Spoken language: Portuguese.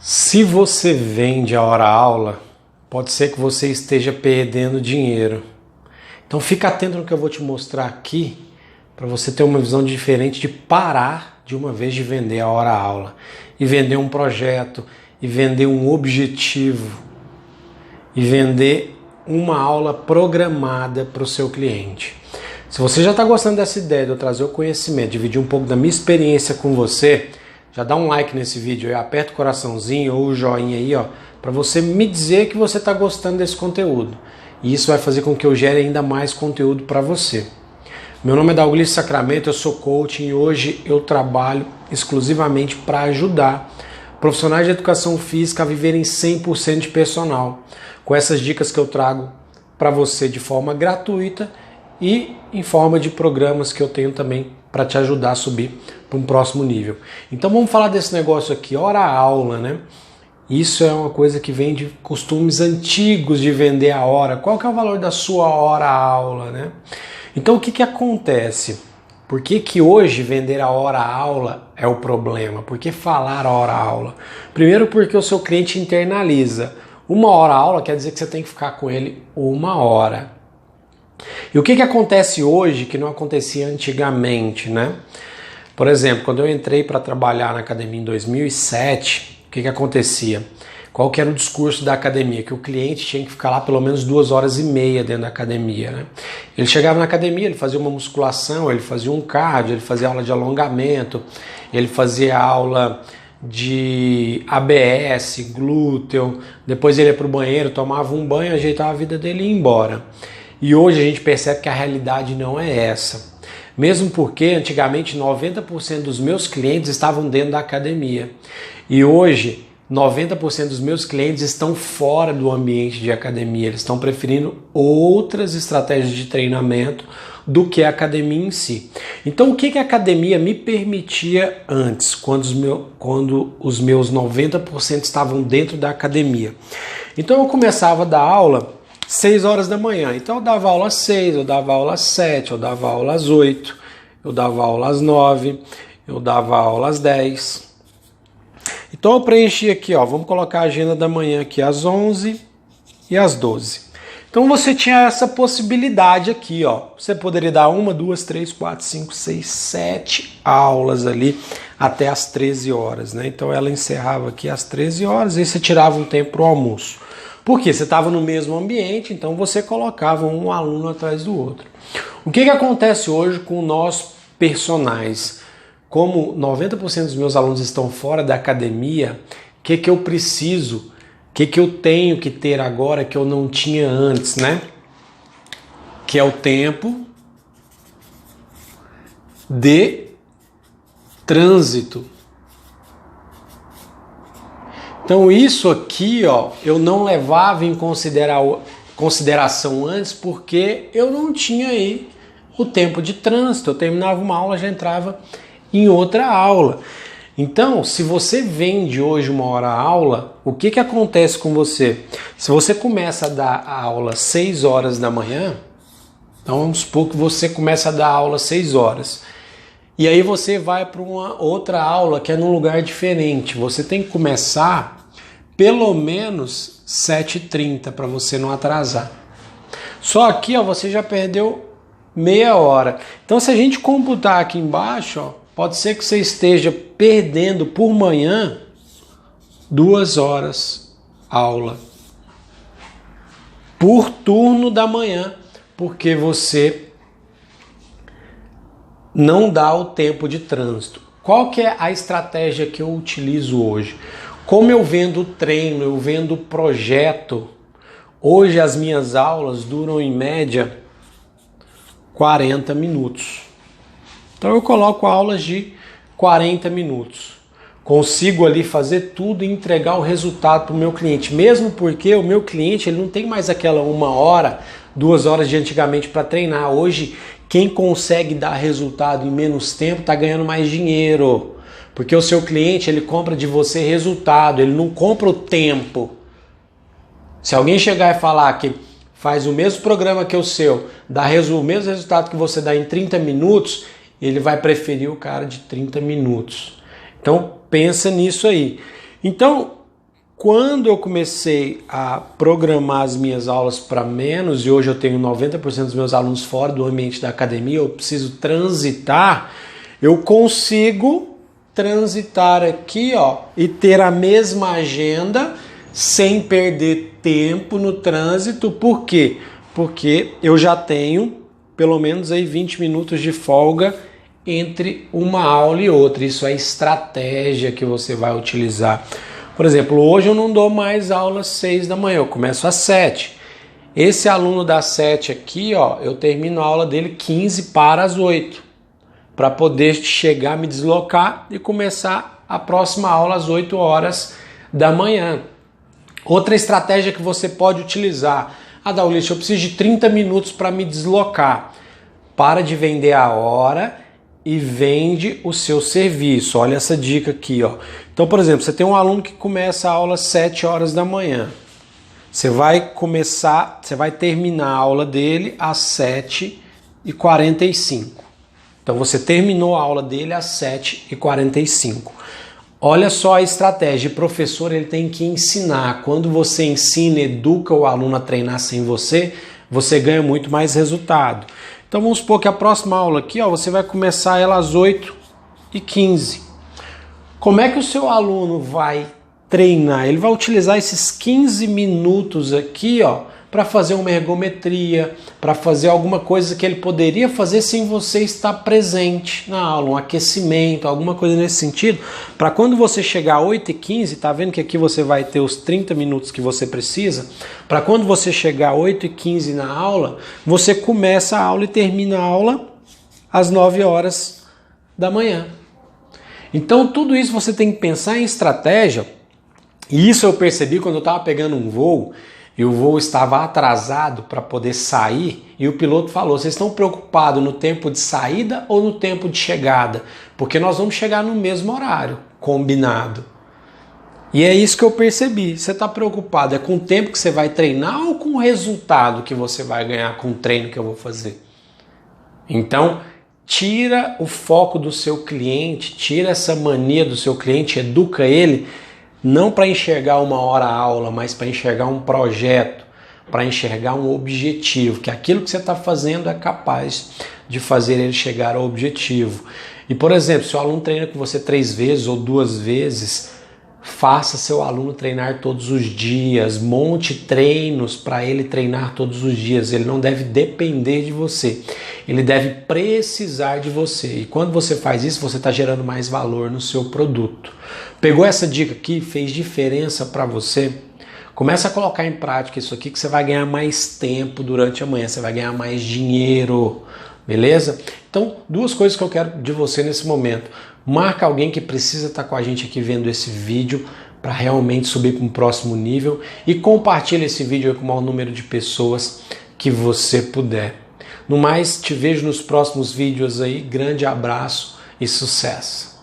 Se você vende a hora-aula, pode ser que você esteja perdendo dinheiro. Então fica atento no que eu vou te mostrar aqui, para você ter uma visão diferente de parar de uma vez de vender a hora-aula e vender um projeto, e vender um objetivo, e vender uma aula programada para o seu cliente. Se você já está gostando dessa ideia de eu trazer o conhecimento, dividir um pouco da minha experiência com você, já dá um like nesse vídeo, aperta o coraçãozinho ou o joinha aí, ó, para você me dizer que você está gostando desse conteúdo. E isso vai fazer com que eu gere ainda mais conteúdo para você. Meu nome é Dauglício Sacramento, eu sou coach e hoje eu trabalho exclusivamente para ajudar profissionais de educação física a viverem 100% de personal, com essas dicas que eu trago para você de forma gratuita e em forma de programas que eu tenho também para te ajudar a subir para um próximo nível. Então vamos falar desse negócio aqui, hora-aula, né? Isso é uma coisa que vem de costumes antigos de vender a hora. Qual que é o valor da sua hora-aula, né? Então o que acontece? Por que hoje vender a hora-aula é o problema? Por que falar hora-aula? Primeiro porque o seu cliente internaliza. Uma hora-aula quer dizer que você tem que ficar com ele uma hora. E o que acontece hoje que não acontecia antigamente, né? Por exemplo, quando eu entrei para trabalhar na academia em 2007, o que acontecia? Qual que era o discurso da academia? Que o cliente tinha que ficar lá pelo menos 2h30 dentro da academia, né? Ele chegava na academia, ele fazia uma musculação, ele fazia um cardio, ele fazia aula de alongamento, ele fazia aula de ABS, glúteo, depois ele ia para o banheiro, tomava um banho, ajeitava a vida dele e ia embora. E hoje a gente percebe que a realidade não é essa. Mesmo porque antigamente 90% dos meus clientes estavam dentro da academia. E hoje 90% dos meus clientes estão fora do ambiente de academia. Eles estão preferindo outras estratégias de treinamento do que a academia em si. Então o que a academia me permitia antes, quando os meus 90% estavam dentro da academia? Então eu começava a dar aula 6 horas da manhã. Então eu dava aula às 6, eu dava aula às 7, eu dava aula às 8, eu dava aula às 9, eu dava aula às 10. Então eu preenchi aqui, ó, vamos colocar a agenda da manhã aqui às 11 e às 12. Então você tinha essa possibilidade aqui, ó. Você poderia dar 1, 2, 3, 4, 5, 6, 7 aulas ali até às 13 horas, né? Então ela encerrava aqui às 13 horas e você tirava um tempo para o almoço. Por quê? Você estava no mesmo ambiente, então você colocava um aluno atrás do outro. O que acontece hoje com nós personagens? Como 90% dos meus alunos estão fora da academia, o que eu preciso, o que eu tenho que ter agora que eu não tinha antes, né? Que é o tempo de trânsito. Então isso aqui, ó, eu não levava em consideração antes porque eu não tinha aí o tempo de trânsito. Eu terminava uma aula, já entrava em outra aula. Então, se você vende hoje uma hora-aula, o que acontece com você? Se você começa a dar a aula às 6 horas da manhã, então vamos supor que você começa a dar aula às 6 horas. E aí você vai para uma outra aula que é num lugar diferente. Você tem que começar pelo menos 7h30 para você não atrasar. Só aqui, ó, você já perdeu meia hora. Então se a gente computar aqui embaixo, ó, pode ser que você esteja perdendo por manhã 2 horas aula por turno da manhã, porque você não dá o tempo de trânsito. Qual que é a estratégia que eu utilizo hoje? Como eu vendo treino, eu vendo projeto, hoje as minhas aulas duram em média 40 minutos. Então eu coloco aulas de 40 minutos. Consigo ali fazer tudo e entregar o resultado para o meu cliente. Mesmo porque o meu cliente ele não tem mais aquela 1 hora, 2 horas de antigamente para treinar. Hoje, quem consegue dar resultado em menos tempo está ganhando mais dinheiro. Porque o seu cliente ele compra de você resultado, ele não compra o tempo. Se alguém chegar e falar que faz o mesmo programa que o seu, dá o mesmo resultado que você dá em 30 minutos, ele vai preferir o cara de 30 minutos. Então pensa nisso aí. Então quando eu comecei a programar as minhas aulas para menos, e hoje eu tenho 90% dos meus alunos fora do ambiente da academia, eu preciso transitar, eu consigo transitar aqui, ó, e ter a mesma agenda sem perder tempo no trânsito. Por quê? Porque eu já tenho pelo menos aí 20 minutos de folga entre uma aula e outra. Isso é estratégia que você vai utilizar. Por exemplo, hoje eu não dou mais aula às 6 da manhã, eu começo às 7. Esse aluno das 7 aqui, ó, eu termino a aula dele 15 para as 8, para poder chegar, me deslocar e começar a próxima aula às 8 horas da manhã. Outra estratégia que você pode utilizar: Daulis, eu preciso de 30 minutos para me deslocar. Para de vender a hora e vende o seu serviço. Olha essa dica aqui, ó. Então, por exemplo, você tem um aluno que começa a aula às 7 horas da manhã. Você vai terminar a aula dele às 7h45. Então, você terminou a aula dele às 7h45. Olha só a estratégia. O professor, ele tem que ensinar. Quando você ensina, educa o aluno a treinar sem você, você ganha muito mais resultado. Então vamos supor que a próxima aula aqui, ó, você vai começar ela às 8h15. Como é que o seu aluno vai treinar? Ele vai utilizar esses 15 minutos aqui, ó, para fazer uma ergometria, para fazer alguma coisa que ele poderia fazer sem você estar presente na aula, um aquecimento, alguma coisa nesse sentido, para quando você chegar a 8h15, tá vendo que aqui você vai ter os 30 minutos que você precisa, para quando você chegar a 8h15 na aula, você começa a aula e termina a aula às 9 horas da manhã. Então tudo isso você tem que pensar em estratégia, e isso eu percebi quando eu estava pegando um voo, e o voo estava atrasado para poder sair, e o piloto falou: vocês estão preocupados no tempo de saída ou no tempo de chegada? Porque nós vamos chegar no mesmo horário, combinado. E é isso que eu percebi. Você está preocupado com o tempo que você vai treinar ou com o resultado que você vai ganhar com o treino que eu vou fazer? Então, tira o foco do seu cliente, tira essa mania do seu cliente, educa ele, não para enxergar uma hora aula, mas para enxergar um projeto, para enxergar um objetivo, que aquilo que você está fazendo é capaz de fazer ele chegar ao objetivo. E, por exemplo, se o aluno treina com você 3 vezes ou 2 vezes, faça seu aluno treinar todos os dias, monte treinos para ele treinar todos os dias. Ele não deve depender de você, ele deve precisar de você. E quando você faz isso, você está gerando mais valor no seu produto. Pegou essa dica aqui? Fez diferença para você? Começa a colocar em prática isso aqui, que você vai ganhar mais tempo durante a manhã, você vai ganhar mais dinheiro, beleza? Então, 2 coisas que eu quero de você nesse momento. Marca alguém que precisa estar com a gente aqui vendo esse vídeo para realmente subir para um próximo nível, e compartilha esse vídeo com o maior número de pessoas que você puder. No mais, te vejo nos próximos vídeos aí. Grande abraço e sucesso!